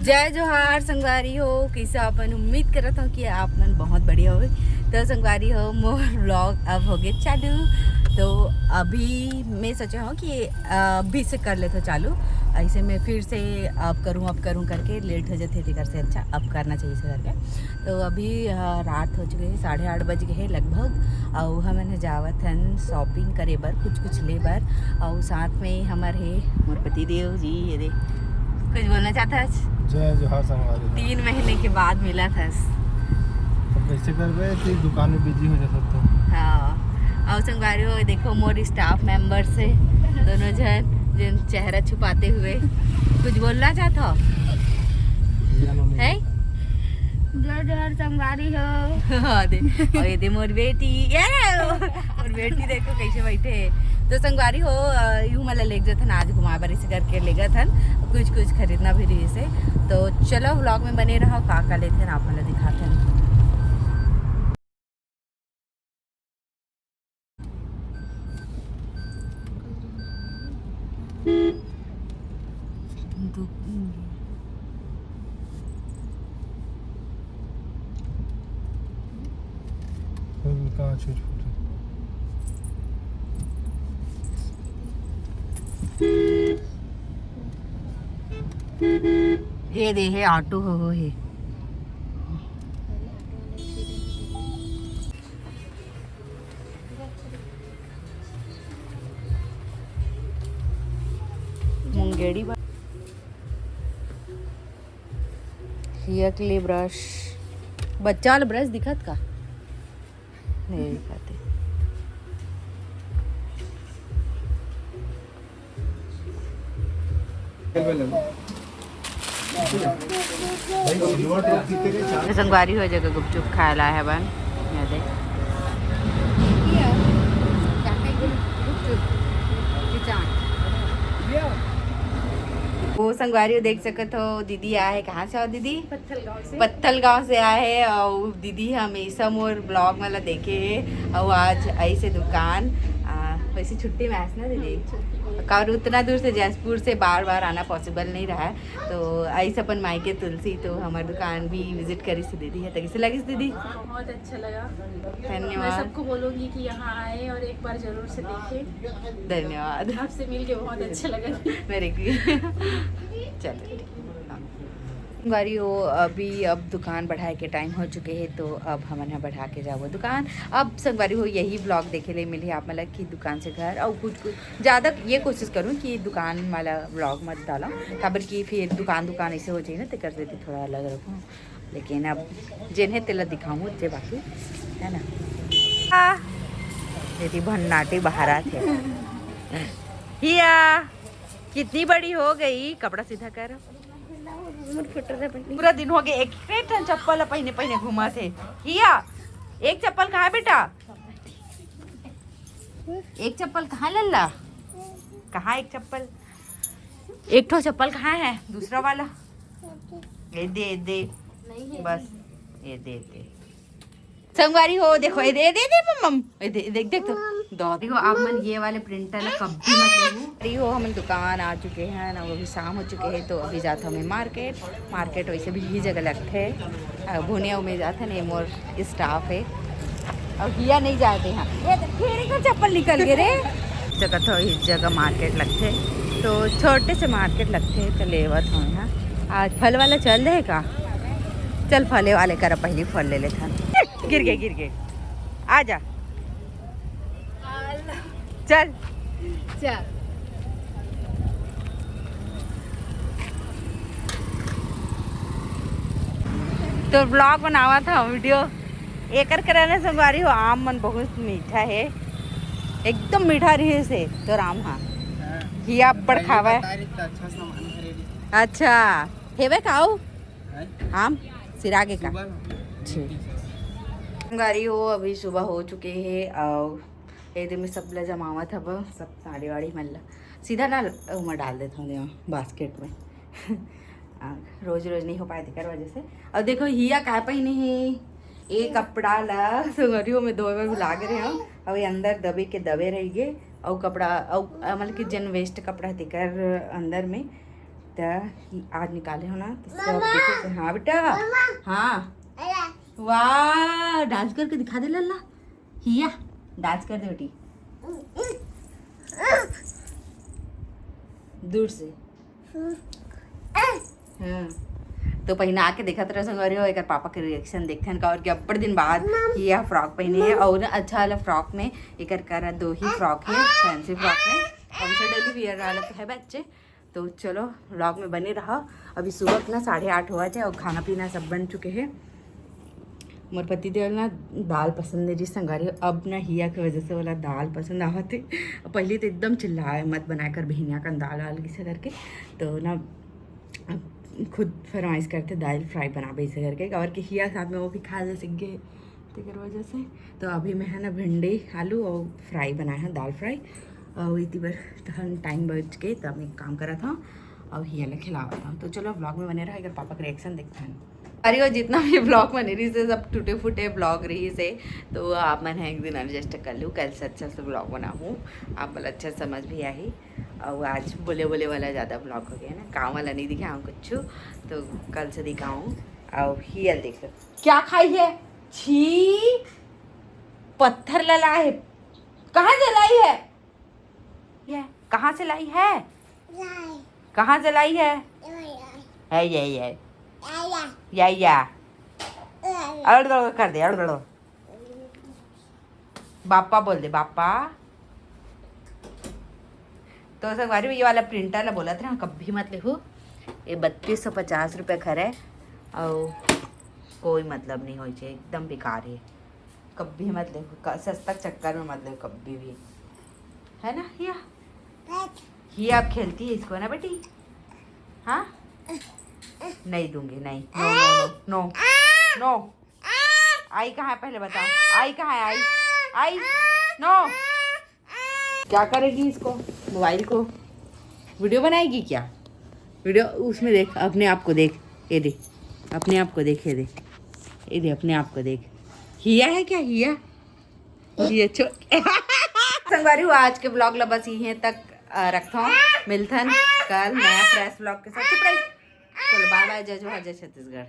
जय जोहार संगवारी हो। कैसे अपन उम्मीद करत हूँ कि आप मन बहुत बढ़िया हो। तो संगवारी हो मोर व्लॉग अब हो गए चालू। तो अभी मैं सोचा हूँ कि अभी से कर लेते चालू। ऐसे में फिर से अब करूँ करके लेट हो जाते थे। कर से अच्छा अब करना चाहिए से करके। तो अभी रात हो चुके हैं, 8:30 बज गए हैं लगभग। और हमने जावत हन शॉपिंग करे बर, कुछ ले बर। और साथ में हमारे है मोर पति देव जी। ये दे कुछ बोलना चाहता है? जय जोहार संगवारी। 3 महीने के बाद मिला था। तो कैसे कर रहे थे? दुकान में बिजी हो जाता तो। हाँ और संगवारी हो देखो मोर स्टाफ मेंबर से दोनों जन जिन चेहरा छुपाते हुए कुछ बोलना चाहता हो है? जय जोहार संगवारी हो। हाँ दे और ये दे मोर बेटी। ये मोर बेटी देखो कैसे बैठे है। तो संगवारी हो यूँ मतलब ले गए थे आज घुमा बारी से करके ले गए थे। कुछ खरीदना भी रही से। तो चलो व्लॉग में बने रहो। का लेते हैं आप मतलब दिखाते हैं। कहाँ छूट फूट ये दे है ऑटो हो है। मुंगेड़ी हिया के लिए ब्रश, बच्चा वाला ब्रश दिखत का नहीं दिखाते। संगवारी हो जगह गुपचुप खाए ला है बन यहाँ दे। वो संगवारी देख सकते हो दीदी आए। कहाँ से आओ दीदी? पत्थल गांव से आए है। और दीदी हमेशा मोर ब्लॉग वाला देखे है। और आज ऐसे दुकान वैसे छुट्टी में आस ना दीदी और उतना दूर से जयपुर से बार बार आना पॉसिबल नहीं रहा है। तो ऐसे अपन मायके तुलसी तो हमारी दुकान भी विजिट करी से दीदी है। तो कैसे लगी दीदी? बहुत अच्छा लगा। धन्यवाद। मैं सबको बोलूंगी कि यहाँ आए और एक बार जरूर से देखें। धन्यवाद। आपसे मिलके बहुत अच्छा लगा। मेरे की चलो गाड़ी हो। अभी अब दुकान बढ़ाए के टाइम हो चुके हैं। तो अब हम यहाँ बढ़ा के जाओ दुकान। अब संगवारी हो यही ब्लॉग देखे ले मिली आप मतलब कि दुकान से घर। और कुछ ज़्यादा ये कोशिश करूँ कि दुकान वाला ब्लॉग मत डालो काबर कि फिर दुकान ऐसे हो जाए ना तो कर देती थोड़ा अलग रखूँ। लेकिन अब जिन्हें तेला दिखाऊँ जे बाकी है ना। यदि भन्नाटी बहारा थे हिया कितनी बड़ी हो गई। कपड़ा सीधा कर। पूरा दिन हो गया एक चप्पल पहने घुमा थे। हिया एक चप्पल कहाँ है बेटा? एक चप्पल कहाँ लल्ला? कहाँ एक चप्पल? एक ठो चप्पल कहाँ है दूसरा वाला? ये दे बस ये दे संगवारी हो देखो ये दे मम्म ये देख तो देखो आप मन ये वाले प्रिंटर कभी मत लेना हो। हम दुकान आ चुके हैं ना, वो भी शाम हो चुके हैं। तो अभी जाते हमें मार्केट वैसे भी ही जगह लगते है भुनिया में जाते नहीं मोर स्टाफ है। और हिया नहीं जाते हैं ये का चप्पल निकल गए रे जगह। तो इस जगह मार्केट लगते तो छोटे से मार्केट लगते तो लेवत हो यहाँ। आज फल वाला चल रहे का? चल फले वाले कर पहले फल ले लेता। गिर गए आजा चल तो ब्लॉग बनावा था वीडियो एकर कराने संगवारी हो। आम मन बहुत मीठा है एकदम मीठा रही से तो राम। हाँ हिया बड़ खावा अच्छा हेवे खाओ आम सिरागे का गाड़ी हो। अभी सुबह हो चुके हैं और ये में सब ला जमावा था सब साड़ी वाड़ी मल्ला सीधा ना मैं डाल देता हूँ बास्केट में। रोज नहीं हो पाए थे कर वजह से। और देखो हिया का पहने ही एक कपड़ा ला सुगरियों में धोए में लाग रहे हो। और ये अंदर दबे के दबे रह गए। और कपड़ा और मतलब कि जन वेस्ट कपड़ा देकर अंदर में तो आज निकाले हो ना तो सब देखे से। हाँ बेटा, हाँ वाह, डांस करके दिखा दे लल्ला। हिया डांस कर दे बेटी, दूर से। हाँ तो पहना के देखा तरह संग हो, एक पापा के रिएक्शन देखते हैं और क्या बड़े दिन बाद ये फ्रॉक पहने है। और अच्छा वाला फ्रॉक में एक कर 2 ही फ्रॉक है, फैंसी फ्रॉक में और से डेली वियर वाला तो है बच्चे। तो चलो व्लॉग में बने रहा। अभी सुबह ना 8:30 हुआ थे और खाना पीना सब बन चुके हैं। मोर पति देव ना दाल पसंद है जी संगारी, अब ना हिया की वजह से वाला दाल पसंद आवत है। पहले तो एकदम चिल्लाए मत बनाकर बहनिया का दाल वाल किसे करके, तो ना खुद फरमाइश करते दाल फ्राई बनाबे इसे करके, और कि हिया साथ में वो भी खा ले सीख गए तेकर वजह से। तो अभी मैं है ना भिंडी आलू और फ्राई बनाया है, दाल फ्राई। और इतनी बार तो टाइम बच के तब एक काम करा था और हिया ले खिलावा था। तो चलो ब्लॉग में बने रहा, अगर पापा का रिएक्शन देखते हैं। अरे वो जितना भी ब्लॉग बने रही से सब टूटे फूटे ब्लॉग रही से, तो आप मैंने एक दिन एडजस्ट कर लूँ, कल से अच्छा से ब्लॉग बनाऊँ, आप वाला अच्छा समझ भी आई। और आज बोले वाला ज़्यादा ब्लॉग हो गया ना, काम वाला नहीं दिखाऊँ कुछ, तो कल से दिखाऊँ। और हियल देख लो क्या खाई है, छी पत्थर लला है, कहाँ से लाई है ये, कहाँ से लाई है, कहाँ से लाई है ये या अड़ कर दे, अड़ बापा बोल दे बापा। तो संगवारी ये वाला प्रिंटर ला बोला था ना कभी मत लिखो, ये 3250 रुपये खरे और कोई मतलब नहीं हो चाहिए, एकदम बेकार है, कभी मत लिखो, सस्ता चक्कर में मत लिखो कभी भी, है ना। हिया आप खेलती है इसको ना बेटी, हाँ नहीं दूंगी, नहीं, no no no no no. आई कहाँ है पहले बता, आई कहाँ है, आई नो। क्या करेगी इसको, मोबाइल को वीडियो बनाएगी क्या, वीडियो उसमें देख, अपने आप को देख, ये देख अपने आप को देख, ये देख, ये देख अपने आप को देख। हिया है क्या, हिया ये संगवारी आज के ब्लॉग ला बस यहीं तक रखता हूँ, मिलता है कल नया फ्रेश ब्लॉग के साथ। चलो बाय बाय, जय जोहार, जय छत्तीसगढ़।